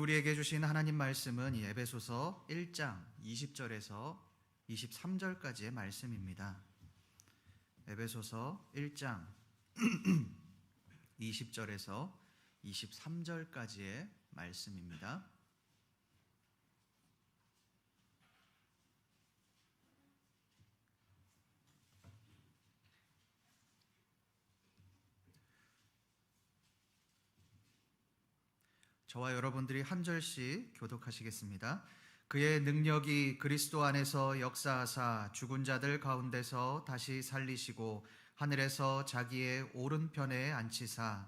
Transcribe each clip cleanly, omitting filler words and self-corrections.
우리에게 주신 하나님 말씀은 이 에베소서 1장 20절에서 23절까지의 말씀입니다. 에베소서 1장 20절에서 23절까지의 말씀입니다. 저와 여러분들이 한 절씩 교독하시겠습니다. 그의 능력이 그리스도 안에서 역사하사 죽은 자들 가운데서 다시 살리시고 하늘에서 자기의 오른편에 앉히사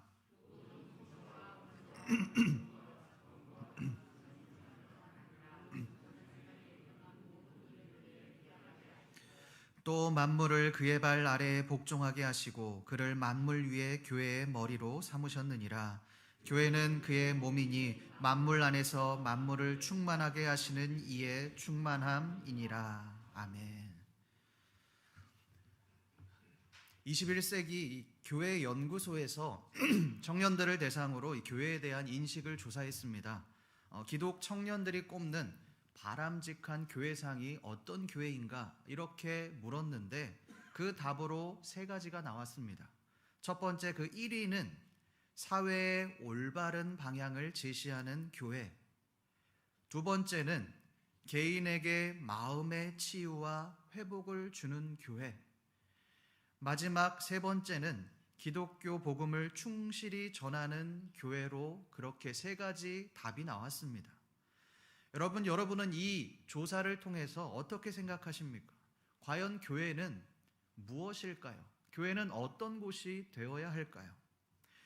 또 만물을 그의 발 아래에 복종하게 하시고 그를 만물 위에 교회의 머리로 삼으셨느니라. 교회는 그의 몸이니 만물 안에서 만물을 충만하게 하시는 이의 충만함이니라. 아멘. 21세기 교회 연구소에서 청년들을 대상으로 이 교회에 대한 인식을 조사했습니다. 기독 청년들이 꼽는 바람직한 교회상이 어떤 교회인가 이렇게 물었는데 그 답으로 세 가지가 나왔습니다. 첫 번째, 그 1위는 사회의 올바른 방향을 제시하는 교회. 두 번째는 개인에게 마음의 치유와 회복을 주는 교회. 마지막 세 번째는 기독교 복음을 충실히 전하는 교회로 그렇게 세 가지 답이 나왔습니다. 여러분은 이 조사를 통해서 어떻게 생각하십니까? 과연 교회는 무엇일까요? 교회는 어떤 곳이 되어야 할까요?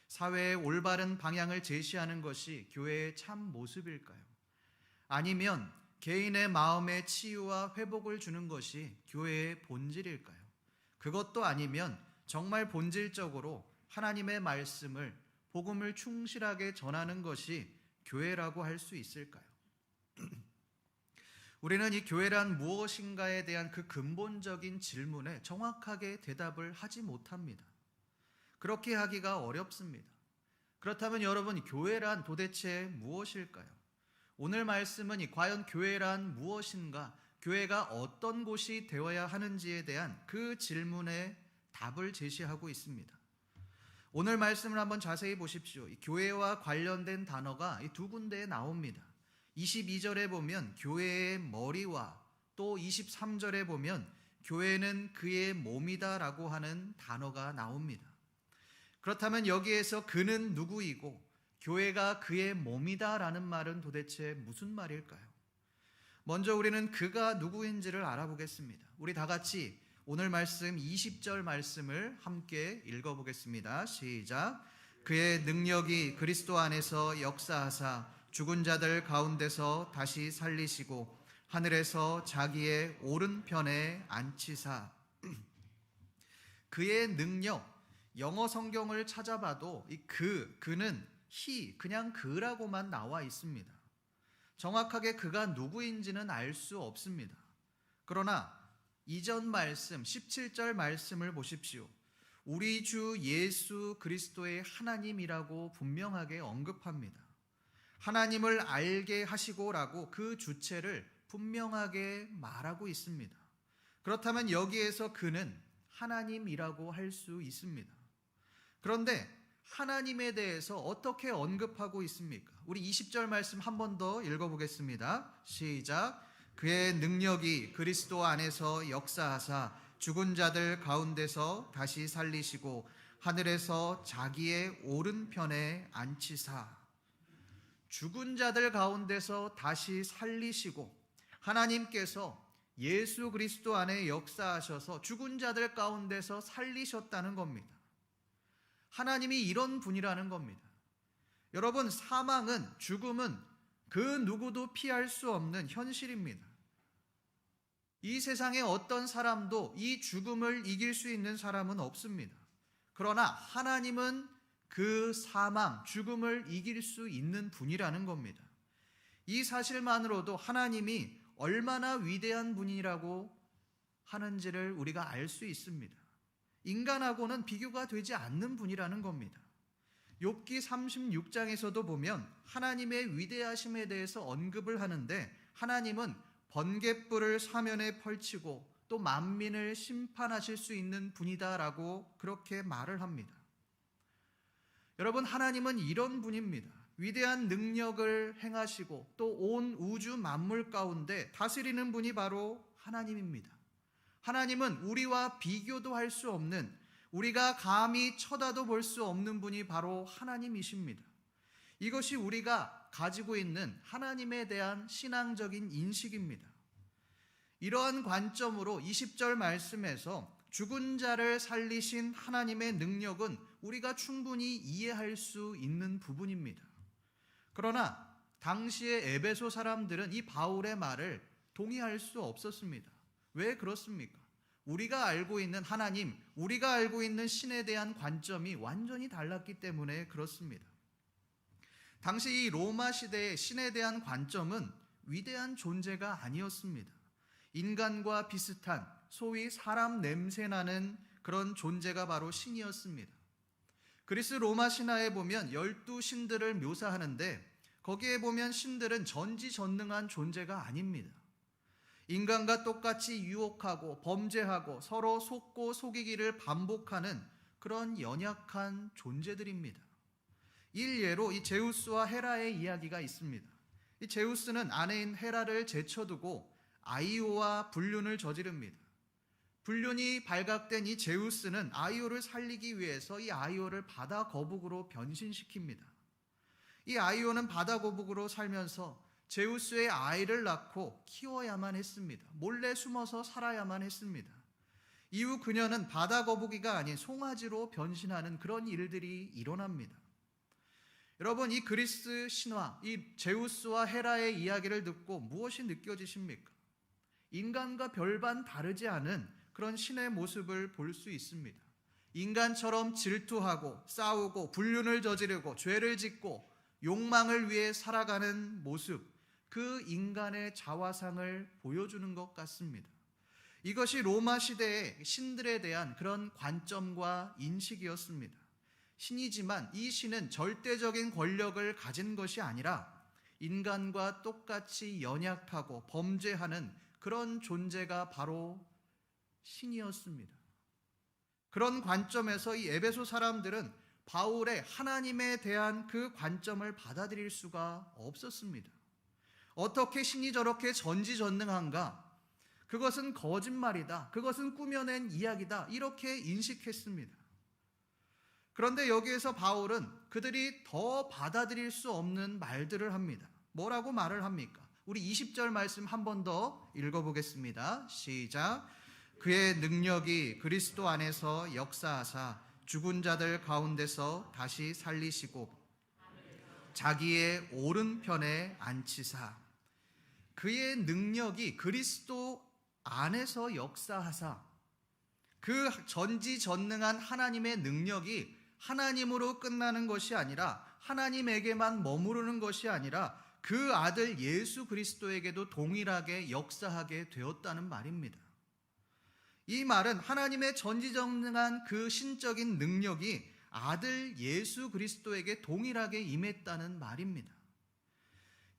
사회의 올바른 방향을 제시하는 것이 교회의 참 모습일까요? 아니면 개인의 마음의 치유와 회복을 주는 것이 교회의 본질일까요? 그것도 아니면 정말 본질적으로 하나님의 말씀을, 복음을 충실하게 전하는 것이 교회라고 할 수 있을까요? 우리는 이 교회란 무엇인가에 대한 그 근본적인 질문에 정확하게 대답을 하지 못합니다. 그렇게 하기가 어렵습니다. 그렇다면 여러분, 교회란 도대체 무엇일까요? 오늘 말씀은 과연 교회란 무엇인가, 교회가 어떤 곳이 되어야 하는지에 대한 그 질문에 답을 제시하고 있습니다. 오늘 말씀을 한번 자세히 보십시오. 이 교회와 관련된 단어가 이 두 군데에 나옵니다. 22절에 보면 교회의 머리와 또 23절에 보면 교회는 그의 몸이다 라고 하는 단어가 나옵니다. 그렇다면 여기에서 그는 누구이고 교회가 그의 몸이다 라는 말은 도대체 무슨 말일까요? 먼저 우리는 그가 누구인지를 알아보겠습니다. 우리 다 같이 오늘 말씀 20절 말씀을 함께 읽어보겠습니다. 시작. 그의 능력이 그리스도 안에서 역사하사 죽은 자들 가운데서 다시 살리시고 하늘에서 자기의 오른편에 앉히사. 그의 능력, 영어 성경을 찾아봐도 그는 he, 그냥 그라고만 나와 있습니다. 정확하게 그가 누구인지는 알 수 없습니다. 그러나 이전 말씀 17절 말씀을 보십시오. 우리 주 예수 그리스도의 하나님이라고 분명하게 언급합니다. 하나님을 알게 하시고라고 그 주체를 분명하게 말하고 있습니다. 그렇다면 여기에서 그는 하나님이라고 할 수 있습니다. 그런데 하나님에 대해서 어떻게 언급하고 있습니까? 우리 20절 말씀 한 번 더 읽어보겠습니다. 시작. 그의 능력이 그리스도 안에서 역사하사 죽은 자들 가운데서 다시 살리시고 하늘에서 자기의 오른편에 앉히사. 죽은 자들 가운데서 다시 살리시고 하나님께서 예수 그리스도 안에 역사하셔서 죽은 자들 가운데서 살리셨다는 겁니다. 하나님이 이런 분이라는 겁니다. 여러분, 사망은, 죽음은 그 누구도 피할 수 없는 현실입니다. 이 세상에 어떤 사람도 이 죽음을 이길 수 있는 사람은 없습니다. 그러나 하나님은 그 사망, 죽음을 이길 수 있는 분이라는 겁니다. 이 사실만으로도 하나님이 얼마나 위대한 분이라고 하는지를 우리가 알 수 있습니다. 인간하고는 비교가 되지 않는 분이라는 겁니다. 욥기 36장에서도 보면 하나님의 위대하심에 대해서 언급을 하는데, 하나님은 번갯불을 사면에 펼치고 또 만민을 심판하실 수 있는 분이다라고 그렇게 말을 합니다. 여러분, 하나님은 이런 분입니다. 위대한 능력을 행하시고 또 온 우주 만물 가운데 다스리는 분이 바로 하나님입니다. 하나님은 우리와 비교도 할 수 없는, 우리가 감히 쳐다도 볼 수 없는 분이 바로 하나님이십니다. 이것이 우리가 가지고 있는 하나님에 대한 신앙적인 인식입니다. 이러한 관점으로 20절 말씀에서 죽은 자를 살리신 하나님의 능력은 우리가 충분히 이해할 수 있는 부분입니다. 그러나 당시의 에베소 사람들은 이 바울의 말을 동의할 수 없었습니다. 왜 그렇습니까? 우리가 알고 있는 하나님, 우리가 알고 있는 신에 대한 관점이 완전히 달랐기 때문에 그렇습니다. 당시 이 로마 시대의 신에 대한 관점은 위대한 존재가 아니었습니다. 인간과 비슷한, 소위 사람 냄새나는 그런 존재가 바로 신이었습니다. 그리스 로마 신화에 보면 12신들을 묘사하는데, 거기에 보면 신들은 전지전능한 존재가 아닙니다. 인간과 똑같이 유혹하고 범죄하고 서로 속고 속이기를 반복하는 그런 연약한 존재들입니다. 일예로 이 제우스와 헤라의 이야기가 있습니다. 이 제우스는 아내인 헤라를 제쳐두고 아이오와 불륜을 저지릅니다. 불륜이 발각된 이 제우스는 아이오를 살리기 위해서 이 아이오를 바다 거북으로 변신시킵니다. 이 아이오는 바다 거북으로 살면서 제우스의 아이를 낳고 키워야만 했습니다. 몰래 숨어서 살아야만 했습니다. 이후 그녀는 바다 거북이가 아닌 송아지로 변신하는 그런 일들이 일어납니다. 여러분, 이 그리스 신화, 이 제우스와 헤라의 이야기를 듣고 무엇이 느껴지십니까? 인간과 별반 다르지 않은 그런 신의 모습을 볼 수 있습니다. 인간처럼 질투하고 싸우고 불륜을 저지르고 죄를 짓고 욕망을 위해 살아가는 모습, 그 인간의 자화상을 보여주는 것 같습니다. 이것이 로마 시대의 신들에 대한 그런 관점과 인식이었습니다. 신이지만 이 신은 절대적인 권력을 가진 것이 아니라 인간과 똑같이 연약하고 범죄하는 그런 존재가 바로 신이었습니다. 그런 관점에서 이 에베소 사람들은 바울의 하나님에 대한 그 관점을 받아들일 수가 없었습니다. 어떻게 신이 저렇게 전지전능한가? 그것은 거짓말이다. 그것은 꾸며낸 이야기다. 이렇게 인식했습니다. 그런데 여기에서 바울은 그들이 더 받아들일 수 없는 말들을 합니다. 뭐라고 말을 합니까? 우리 20절 말씀 한 번 더 읽어보겠습니다. 시작. 그의 능력이 그리스도 안에서 역사하사 죽은 자들 가운데서 다시 살리시고 자기의 오른편에 앉히사. 그의 능력이 그리스도 안에서 역사하사, 그 전지전능한 하나님의 능력이 하나님으로 끝나는 것이 아니라, 하나님에게만 머무르는 것이 아니라 그 아들 예수 그리스도에게도 동일하게 역사하게 되었다는 말입니다. 이 말은 하나님의 전지전능한 그 신적인 능력이 아들 예수 그리스도에게 동일하게 임했다는 말입니다.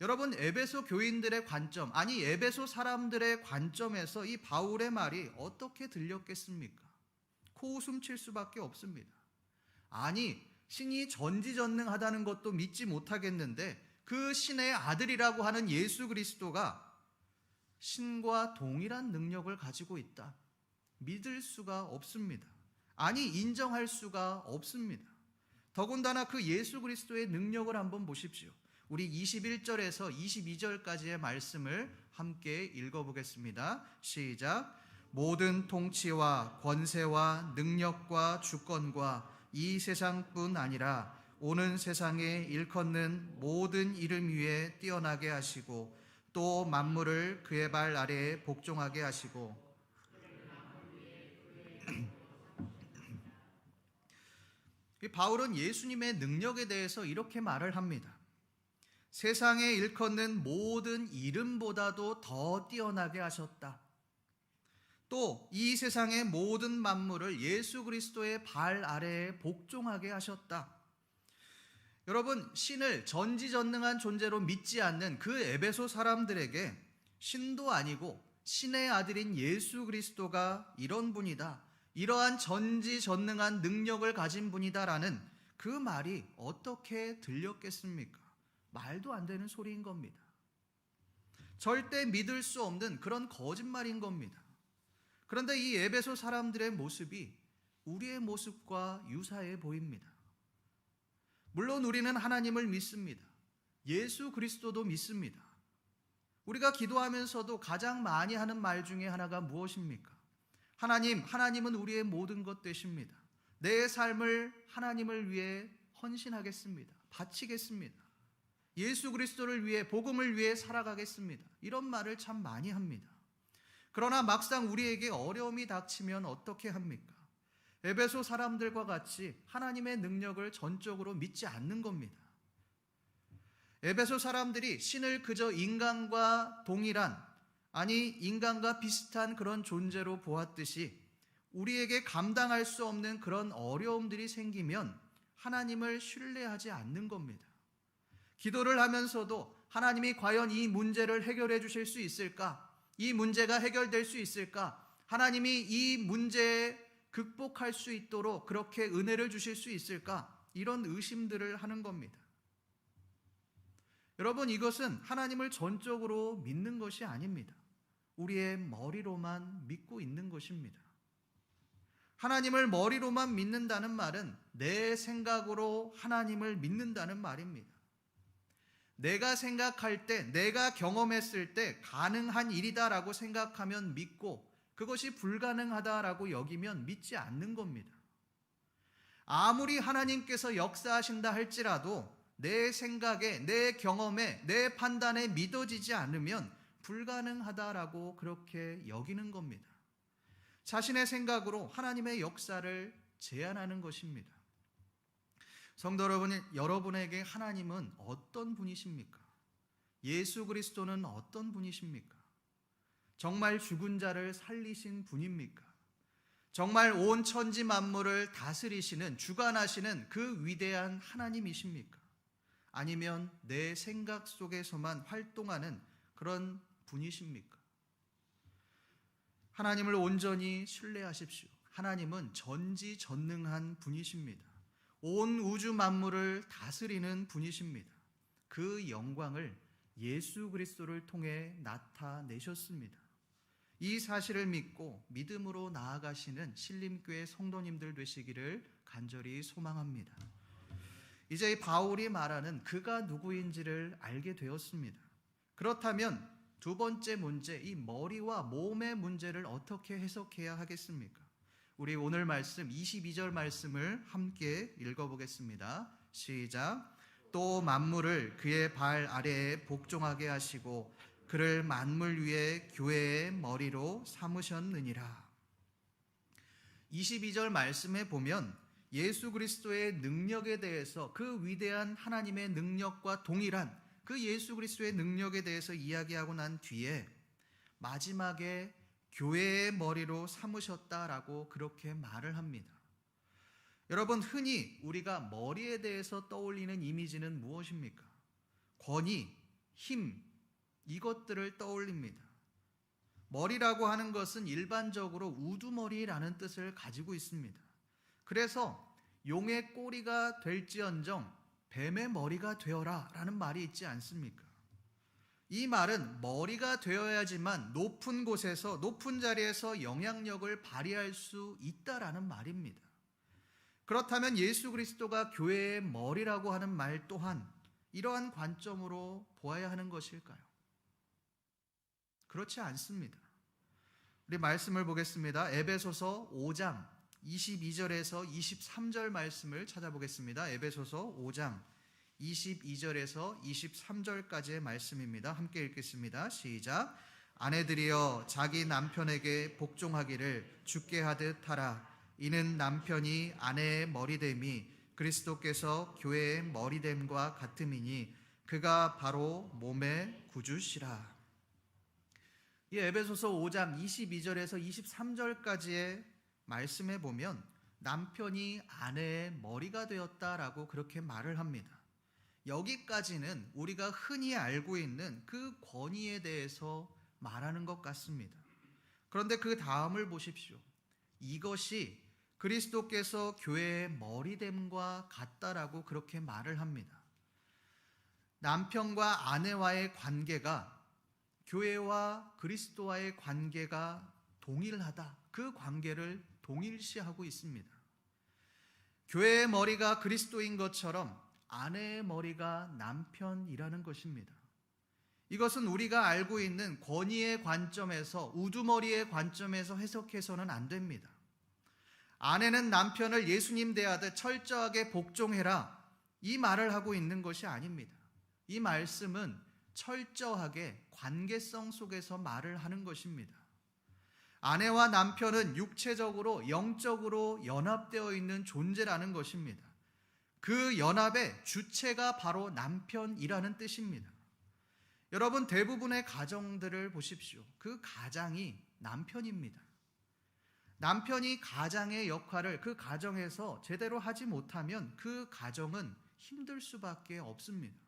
여러분, 에베소 교인들의 관점, 아니 에베소 사람들의 관점에서 이 바울의 말이 어떻게 들렸겠습니까? 코웃음 칠 수밖에 없습니다. 아니, 신이 전지전능하다는 것도 믿지 못하겠는데 그 신의 아들이라고 하는 예수 그리스도가 신과 동일한 능력을 가지고 있다. 믿을 수가 없습니다. 아니, 인정할 수가 없습니다. 더군다나 그 예수 그리스도의 능력을 한번 보십시오. 우리 21절에서 22절까지의 말씀을 함께 읽어보겠습니다. 시작. 모든 통치와 권세와 능력과 주권과 이 세상뿐 아니라 오는 세상에 일컫는 모든 이름 위에 뛰어나게 하시고 또 만물을 그의 발 아래에 복종하게 하시고. 바울은 예수님의 능력에 대해서 이렇게 말을 합니다. 세상에 일컫는 모든 이름보다도 더 뛰어나게 하셨다. 또 이 세상의 모든 만물을 예수 그리스도의 발 아래에 복종하게 하셨다. 여러분, 신을 전지전능한 존재로 믿지 않는 그 에베소 사람들에게 신도 아니고 신의 아들인 예수 그리스도가 이런 분이다, 이러한 전지전능한 능력을 가진 분이다라는 그 말이 어떻게 들렸겠습니까? 말도 안 되는 소리인 겁니다. 절대 믿을 수 없는 그런 거짓말인 겁니다. 그런데 이 에베소 사람들의 모습이 우리의 모습과 유사해 보입니다. 물론 우리는 하나님을 믿습니다. 예수 그리스도도 믿습니다. 우리가 기도하면서도 가장 많이 하는 말 중에 하나가 무엇입니까? 하나님은 우리의 모든 것 되십니다. 내 삶을 하나님을 위해 헌신하겠습니다. 바치겠습니다. 예수 그리스도를 위해, 복음을 위해 살아가겠습니다. 이런 말을 참 많이 합니다. 그러나 막상 우리에게 어려움이 닥치면 어떻게 합니까? 에베소 사람들과 같이 하나님의 능력을 전적으로 믿지 않는 겁니다. 에베소 사람들이 신을 그저 인간과 동일한, 아니 인간과 비슷한 그런 존재로 보았듯이 우리에게 감당할 수 없는 그런 어려움들이 생기면 하나님을 신뢰하지 않는 겁니다. 기도를 하면서도 하나님이 과연 이 문제를 해결해 주실 수 있을까? 이 문제가 해결될 수 있을까? 하나님이 이 문제에 극복할 수 있도록 그렇게 은혜를 주실 수 있을까? 이런 의심들을 하는 겁니다. 여러분, 이것은 하나님을 전적으로 믿는 것이 아닙니다. 우리의 머리로만 믿고 있는 것입니다. 하나님을 머리로만 믿는다는 말은 내 생각으로 하나님을 믿는다는 말입니다. 내가 생각할 때, 내가 경험했을 때 가능한 일이다라고 생각하면 믿고, 그것이 불가능하다라고 여기면 믿지 않는 겁니다. 아무리 하나님께서 역사하신다 할지라도 내 생각에, 내 경험에, 내 판단에 믿어지지 않으면 불가능하다라고 그렇게 여기는 겁니다. 자신의 생각으로 하나님의 역사를 제한하는 것입니다. 성도 여러분, 여러분에게 하나님은 어떤 분이십니까? 예수 그리스도는 어떤 분이십니까? 정말 죽은 자를 살리신 분입니까? 정말 온 천지 만물을 다스리시는, 주관하시는 그 위대한 하나님이십니까? 아니면 내 생각 속에서만 활동하는 그런 분이십니까? 하나님을 온전히 신뢰하십시오. 하나님은 전지전능한 분이십니다. 온 우주 만물을 다스리는 분이십니다. 그 영광을 예수 그리스도를 통해 나타내셨습니다. 이 사실을 믿고 믿음으로 나아가시는 신림교회 성도님들 되시기를 간절히 소망합니다. 이제 이 바울이 말하는 그가 누구인지를 알게 되었습니다. 그렇다면 두 번째 문제, 이 머리와 몸의 문제를 어떻게 해석해야 하겠습니까? 우리 오늘 말씀 22절 말씀을 함께 읽어보겠습니다. 시작. 또 만물을 그의 발 아래에 복종하게 하시고 그를 만물 위에 교회의 머리로 삼으셨느니라. 22절 말씀에 보면 예수 그리스도의 능력에 대해서, 그 위대한 하나님의 능력과 동일한 그 예수 그리스도의 능력에 대해서 이야기하고 난 뒤에 마지막에 교회의 머리로 삼으셨다라고 그렇게 말을 합니다. 여러분, 흔히 우리가 머리에 대해서 떠올리는 이미지는 무엇입니까? 권위, 힘, 이것들을 떠올립니다. 머리라고 하는 것은 일반적으로 우두머리라는 뜻을 가지고 있습니다. 그래서 용의 꼬리가 될지언정 뱀의 머리가 되어라 라는 말이 있지 않습니까? 이 말은 머리가 되어야지만 높은 곳에서, 높은 자리에서 영향력을 발휘할 수 있다라는 말입니다. 그렇다면 예수 그리스도가 교회의 머리라고 하는 말 또한 이러한 관점으로 보아야 하는 것일까요? 그렇지 않습니다. 우리 말씀을 보겠습니다. 에베소서 5장 22절에서 23절 말씀을 찾아보겠습니다. 에베소서 5장 22절에서 23절까지의 말씀입니다. 함께 읽겠습니다. 시작. 아내들이여 자기 남편에게 복종하기를 주께 하듯 하라. 이는 남편이 아내의 머리됨이 그리스도께서 교회의 머리됨과 같음이니 그가 바로 몸의 구주시라. 이 에베소서 5장 22절에서 23절까지의 말씀에 보면 남편이 아내의 머리가 되었다라고 그렇게 말을 합니다. 여기까지는 우리가 흔히 알고 있는 그 권위에 대해서 말하는 것 같습니다. 그런데 그 다음을 보십시오. 이것이 그리스도께서 교회의 머리됨과 같다라고 그렇게 말을 합니다. 남편과 아내와의 관계가 교회와 그리스도와의 관계가 동일하다. 그 관계를 동일시하고 있습니다. 교회의 머리가 그리스도인 것처럼 아내의 머리가 남편이라는 것입니다. 이것은 우리가 알고 있는 권위의 관점에서, 우두머리의 관점에서 해석해서는 안 됩니다. 아내는 남편을 예수님 대하듯 철저하게 복종해라, 이 말을 하고 있는 것이 아닙니다. 이 말씀은 철저하게 관계성 속에서 말을 하는 것입니다. 아내와 남편은 육체적으로, 영적으로 연합되어 있는 존재라는 것입니다. 그 연합의 주체가 바로 남편이라는 뜻입니다. 여러분, 대부분의 가정들을 보십시오. 그 가장이 남편입니다. 남편이 가장의 역할을 그 가정에서 제대로 하지 못하면 그 가정은 힘들 수밖에 없습니다.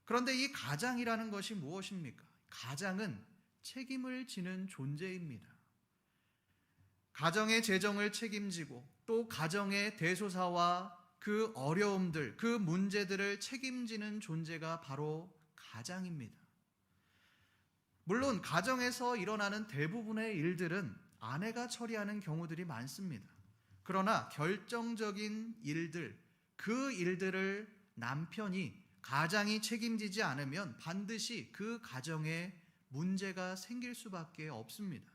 그런데 이 가장이라는 것이 무엇입니까? 가장은 책임을 지는 존재입니다. 가정의 재정을 책임지고 또 가정의 대소사와 그 어려움들, 그 문제들을 책임지는 존재가 바로 가장입니다. 물론 가정에서 일어나는 대부분의 일들은 아내가 처리하는 경우들이 많습니다. 그러나 결정적인 일들, 그 일들을 남편이, 가장이 책임지지 않으면 반드시 그 가정에 문제가 생길 수밖에 없습니다.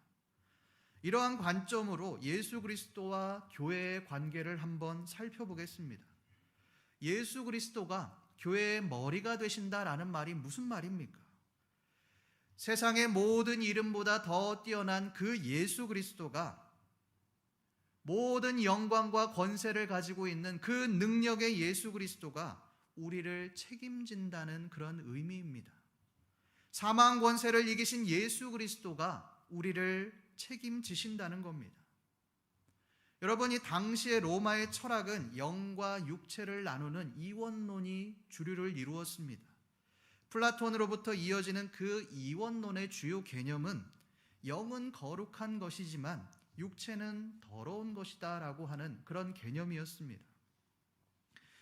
이러한 관점으로 예수 그리스도와 교회의 관계를 한번 살펴보겠습니다. 예수 그리스도가 교회의 머리가 되신다라는 말이 무슨 말입니까? 세상의 모든 이름보다 더 뛰어난 그 예수 그리스도가, 모든 영광과 권세를 가지고 있는 그 능력의 예수 그리스도가 우리를 책임진다는 그런 의미입니다. 사망 권세를 이기신 예수 그리스도가 우리를 책임지신다는 겁니다. 여러분, 이 당시의 로마의 철학은 영과 육체를 나누는 이원론이 주류를 이루었습니다. 플라톤으로부터 이어지는 그 이원론의 주요 개념은 영은 거룩한 것이지만 육체는 더러운 것이다 라고 하는 그런 개념이었습니다.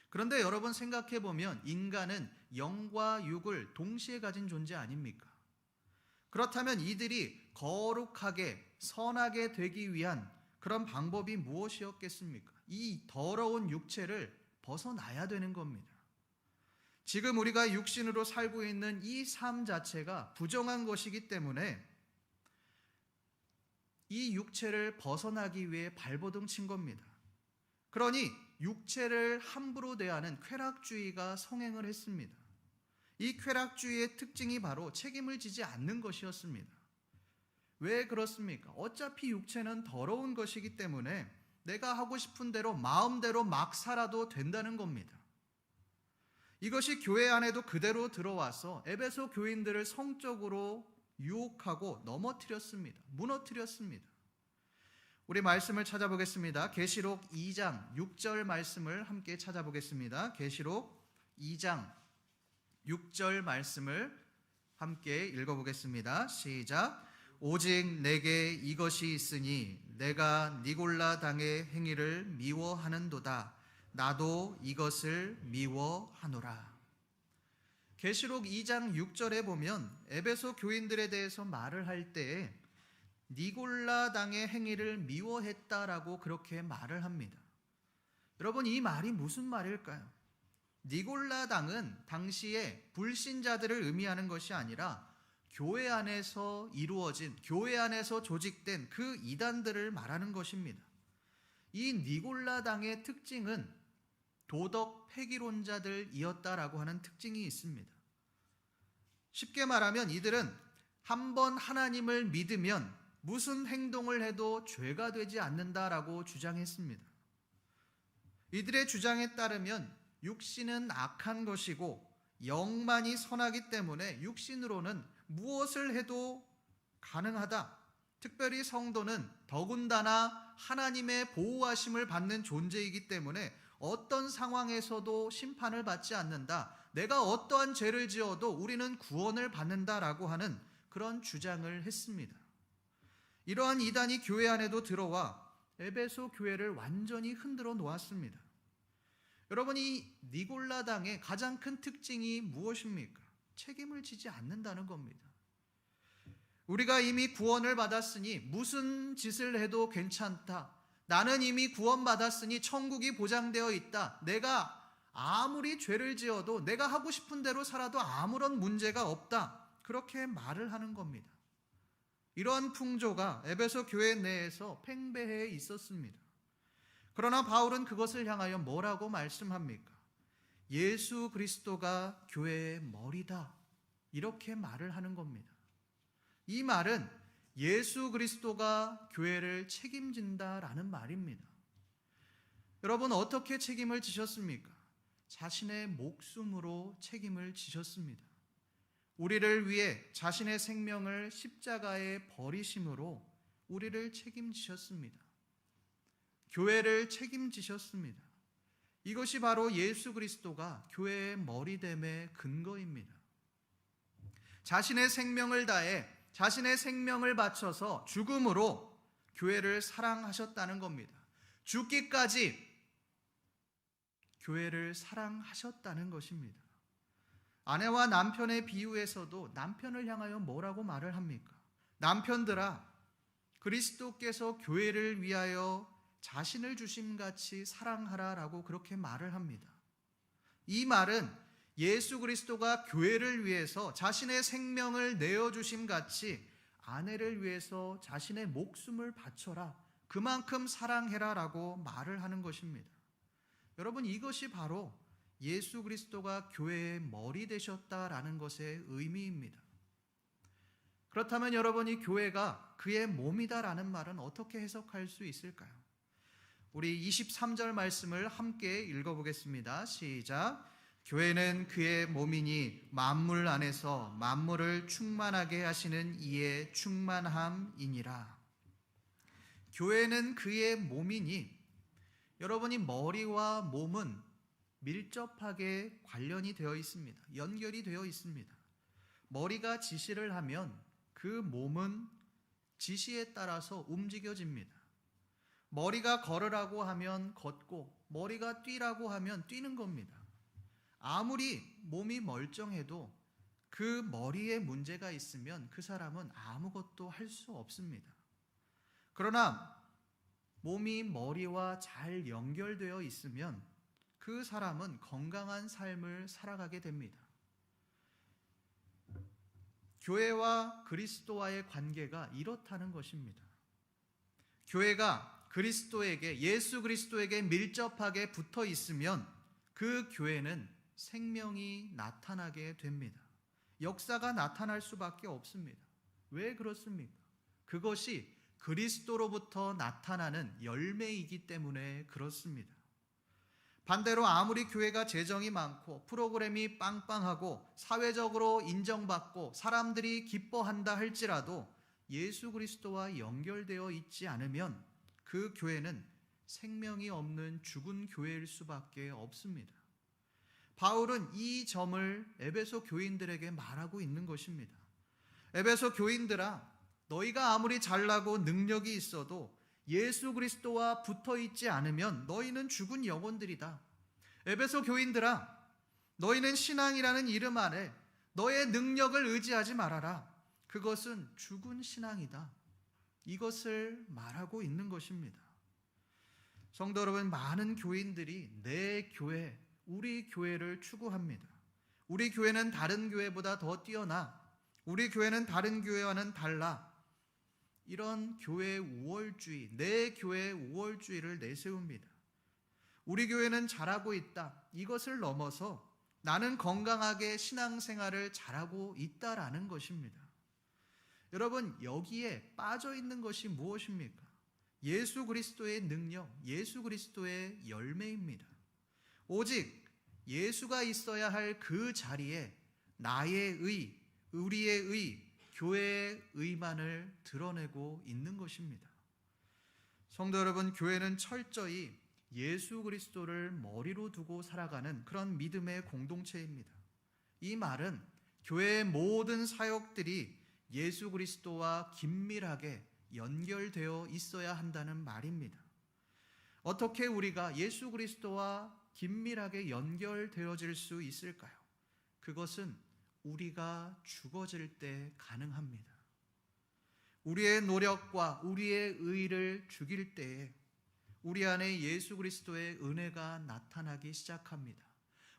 그런데 여러분, 생각해 보면 인간은 영과 육을 동시에 가진 존재 아닙니까? 그렇다면 이들이 거룩하게, 선하게 되기 위한 그런 방법이 무엇이었겠습니까? 이 더러운 육체를 벗어나야 되는 겁니다. 지금 우리가 육신으로 살고 있는 이 삶 자체가 부정한 것이기 때문에 이 육체를 벗어나기 위해 발버둥 친 겁니다. 그러니 육체를 함부로 대하는 쾌락주의가 성행을 했습니다. 이 쾌락주의의 특징이 바로 책임을 지지 않는 것이었습니다. 왜 그렇습니까? 어차피 육체는 더러운 것이기 때문에 내가 하고 싶은 대로 마음대로 막 살아도 된다는 겁니다. 이것이 교회 안에도 그대로 들어와서 에베소 교인들을 성적으로 유혹하고 넘어뜨렸습니다. 무너뜨렸습니다. 우리 말씀을 찾아보겠습니다. 계시록 2장 6절 말씀을 함께 찾아보겠습니다. 계시록 2장 6절 말씀을 함께 읽어보겠습니다. 시작. 오직 내게 이것이 있으니 내가 니골라 당의 행위를 미워하는도다. 나도 이것을 미워하노라. 계시록 2장 6절에 보면 에베소 교인들에 대해서 말을 할 때에 니골라 당의 행위를 미워했다라고 그렇게 말을 합니다. 여러분, 이 말이 무슨 말일까요? 니골라 당은 당시에 불신자들을 의미하는 것이 아니라 교회 안에서 이루어진, 교회 안에서 조직된 그 이단들을 말하는 것입니다. 이 니골라 당의 특징은 도덕 폐기론자들이었다라고 하는 특징이 있습니다. 쉽게 말하면 이들은 한번 하나님을 믿으면 무슨 행동을 해도 죄가 되지 않는다라고 주장했습니다. 이들의 주장에 따르면 육신은 악한 것이고 영만이 선하기 때문에 육신으로는 무엇을 해도 가능하다. 특별히 성도는 더군다나 하나님의 보호하심을 받는 존재이기 때문에 어떤 상황에서도 심판을 받지 않는다. 내가 어떠한 죄를 지어도 우리는 구원을 받는다라고 하는 그런 주장을 했습니다. 이러한 이단이 교회 안에도 들어와 에베소 교회를 완전히 흔들어 놓았습니다. 여러분, 이 니골라당의 가장 큰 특징이 무엇입니까? 책임을 지지 않는다는 겁니다. 우리가 이미 구원을 받았으니 무슨 짓을 해도 괜찮다. 나는 이미 구원받았으니 천국이 보장되어 있다. 내가 아무리 죄를 지어도 내가 하고 싶은 대로 살아도 아무런 문제가 없다. 그렇게 말을 하는 겁니다. 이러한 풍조가 에베소 교회 내에서 팽배해 있었습니다. 그러나 바울은 그것을 향하여 뭐라고 말씀합니까? 예수 그리스도가 교회의 머리다. 이렇게 말을 하는 겁니다. 이 말은 예수 그리스도가 교회를 책임진다라는 말입니다. 여러분, 어떻게 책임을 지셨습니까? 자신의 목숨으로 책임을 지셨습니다. 우리를 위해 자신의 생명을 십자가에 버리심으로 우리를 책임지셨습니다. 교회를 책임지셨습니다. 이것이 바로 예수 그리스도가 교회의 머리됨의 근거입니다. 자신의 생명을 다해 자신의 생명을 바쳐서 죽음으로 교회를 사랑하셨다는 겁니다. 죽기까지 교회를 사랑하셨다는 것입니다. 아내와 남편의 비유에서도 남편을 향하여 뭐라고 말을 합니까? 남편들아, 그리스도께서 교회를 위하여 자신을 주심같이 사랑하라라고 그렇게 말을 합니다. 이 말은 예수 그리스도가 교회를 위해서 자신의 생명을 내어주심같이 아내를 위해서 자신의 목숨을 바쳐라, 그만큼 사랑해라라고 말을 하는 것입니다. 여러분, 이것이 바로 예수 그리스도가 교회의 머리 되셨다라는 것의 의미입니다. 그렇다면 여러분, 이 교회가 그의 몸이다라는 말은 어떻게 해석할 수 있을까요? 우리 23절 말씀을 함께 읽어보겠습니다. 시작. 교회는 그의 몸이니 만물 안에서 만물을 충만하게 하시는 이의 충만함이니라. 교회는 그의 몸이니, 여러분이 머리와 몸은 밀접하게 관련이 되어 있습니다. 연결이 되어 있습니다. 머리가 지시를 하면 그 몸은 지시에 따라서 움직여집니다. 머리가 걸으라고 하면 걷고 머리가 뛰라고 하면 뛰는 겁니다. 아무리 몸이 멀쩡해도 그 머리에 문제가 있으면 그 사람은 아무것도 할 수 없습니다. 그러나 몸이 머리와 잘 연결되어 있으면 그 사람은 건강한 삶을 살아가게 됩니다. 교회와 그리스도와의 관계가 이렇다는 것입니다. 교회가 그리스도에게, 예수 그리스도에게 밀접하게 붙어 있으면 그 교회는 생명이 나타나게 됩니다. 역사가 나타날 수밖에 없습니다. 왜 그렇습니까? 그것이 그리스도로부터 나타나는 열매이기 때문에 그렇습니다. 반대로 아무리 교회가 재정이 많고 프로그램이 빵빵하고 사회적으로 인정받고 사람들이 기뻐한다 할지라도 예수 그리스도와 연결되어 있지 않으면 그 교회는 생명이 없는 죽은 교회일 수밖에 없습니다. 바울은 이 점을 에베소 교인들에게 말하고 있는 것입니다. 에베소 교인들아, 너희가 아무리 잘나고 능력이 있어도 예수 그리스도와 붙어 있지 않으면 너희는 죽은 영혼들이다. 에베소 교인들아, 너희는 신앙이라는 이름 아래 너의 능력을 의지하지 말아라. 그것은 죽은 신앙이다. 이것을 말하고 있는 것입니다. 성도 여러분, 많은 교인들이 내 교회, 우리 교회를 추구합니다. 우리 교회는 다른 교회보다 더 뛰어나, 우리 교회는 다른 교회와는 달라. 이런 교회 우월주의, 내 교회 우월주의를 내세웁니다. 우리 교회는 잘하고 있다. 이것을 넘어서 나는 건강하게 신앙생활을 잘하고 있다라는 것입니다. 여러분, 여기에 빠져 있는 것이 무엇입니까? 예수 그리스도의 능력, 예수 그리스도의 열매입니다. 오직 예수가 있어야 할 그 자리에 나의 의, 우리의 의, 교회의 의만을 드러내고 있는 것입니다. 성도 여러분, 교회는 철저히 예수 그리스도를 머리로 두고 살아가는 그런 믿음의 공동체입니다. 이 말은 교회의 모든 사역들이 예수 그리스도와 긴밀하게 연결되어 있어야 한다는 말입니다. 어떻게 우리가 예수 그리스도와 긴밀하게 연결되어질 수 있을까요? 그것은 우리가 죽어질 때 가능합니다. 우리의 노력과 우리의 의를 죽일 때에 우리 안에 예수 그리스도의 은혜가 나타나기 시작합니다.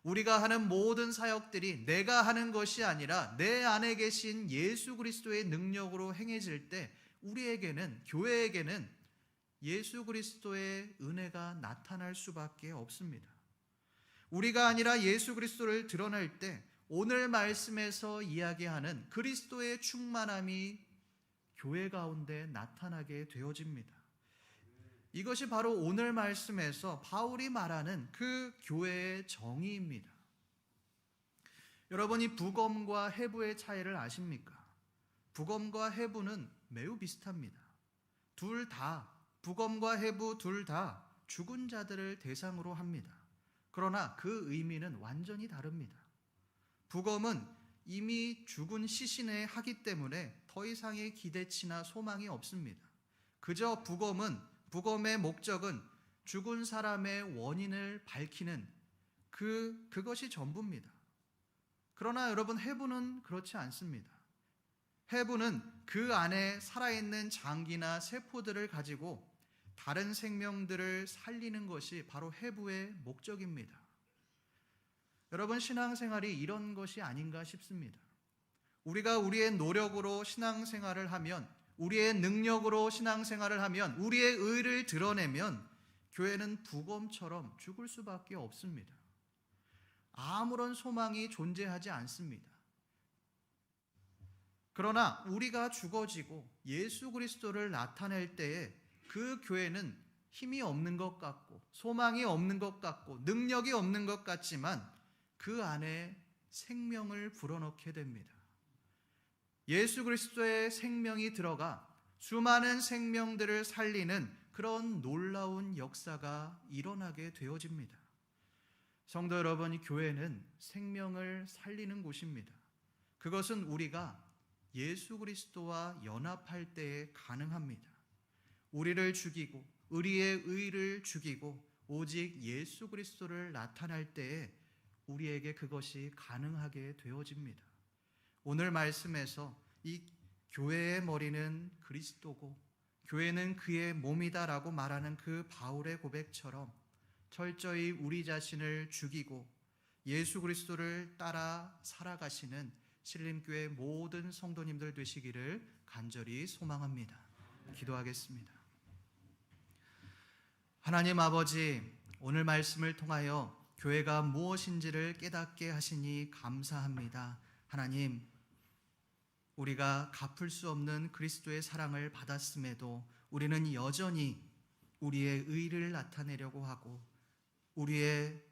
우리가 하는 모든 사역들이 내가 하는 것이 아니라 내 안에 계신 예수 그리스도의 능력으로 행해질 때 우리에게는, 교회에게는 예수 그리스도의 은혜가 나타날 수밖에 없습니다. 우리가 아니라 예수 그리스도를 드러낼 때 오늘 말씀에서 이야기하는 그리스도의 충만함이 교회 가운데 나타나게 되어집니다. 이것이 바로 오늘 말씀에서 바울이 말하는 그 교회의 정의입니다. 여러분이 북엄과 해부의 차이를 아십니까? 북엄과 해부는 매우 비슷합니다. 둘 다, 북엄과 해부 둘 다 죽은 자들을 대상으로 합니다. 그러나 그 의미는 완전히 다릅니다. 북엄은 이미 죽은 시신에 하기 때문에 더 이상의 기대치나 소망이 없습니다. 그저 북엄의 목적은 죽은 사람의 원인을 밝히는 그것이 전부입니다. 그러나 여러분, 해부는 그렇지 않습니다. 해부는 그 안에 살아있는 장기나 세포들을 가지고 다른 생명들을 살리는 것이 바로 해부의 목적입니다. 여러분, 신앙생활이 이런 것이 아닌가 싶습니다. 우리가 우리의 노력으로 신앙생활을 하면, 우리의 능력으로 신앙생활을 하면, 우리의 의를 드러내면 교회는 북엄처럼 죽을 수밖에 없습니다. 아무런 소망이 존재하지 않습니다. 그러나 우리가 죽어지고 예수 그리스도를 나타낼 때에 그 교회는 힘이 없는 것 같고 소망이 없는 것 같고 능력이 없는 것 같지만 그 안에 생명을 불어넣게 됩니다. 예수 그리스도의 생명이 들어가 수많은 생명들을 살리는 그런 놀라운 역사가 일어나게 되어집니다. 성도 여러분, 이 교회는 생명을 살리는 곳입니다. 그것은 우리가 예수 그리스도와 연합할 때에 가능합니다. 우리를 죽이고 우리의 의를 죽이고 오직 예수 그리스도를 나타낼 때에 우리에게 그것이 가능하게 되어집니다. 오늘 말씀에서 이 교회의 머리는 그리스도고 교회는 그의 몸이다라고 말하는 그 바울의 고백처럼 철저히 우리 자신을 죽이고 예수 그리스도를 따라 살아가시는 신림교회 모든 성도님들 되시기를 간절히 소망합니다. 기도하겠습니다. 하나님 아버지, 오늘 말씀을 통하여 교회가 무엇인지를 깨닫게 하시니 감사합니다. 하나님, 우리가 갚을 수 없는 그리스도의 사랑을 받았음에도 우리는 여전히 우리의 의를 나타내려고 하고 우리의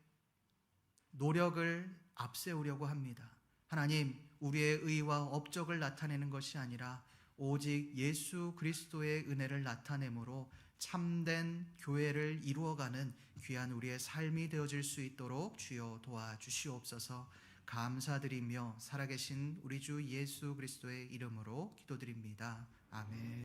노력을 앞세우려고 합니다. 하나님, 우리의 의와 업적을 나타내는 것이 아니라 오직 예수 그리스도의 은혜를 나타내므로 참된 교회를 이루어가는 귀한 우리의 삶이 되어질 수 있도록 주여 도와주시옵소서. 감사드리며 살아계신 우리 주 예수 그리스도의 이름으로 기도드립니다. 아멘.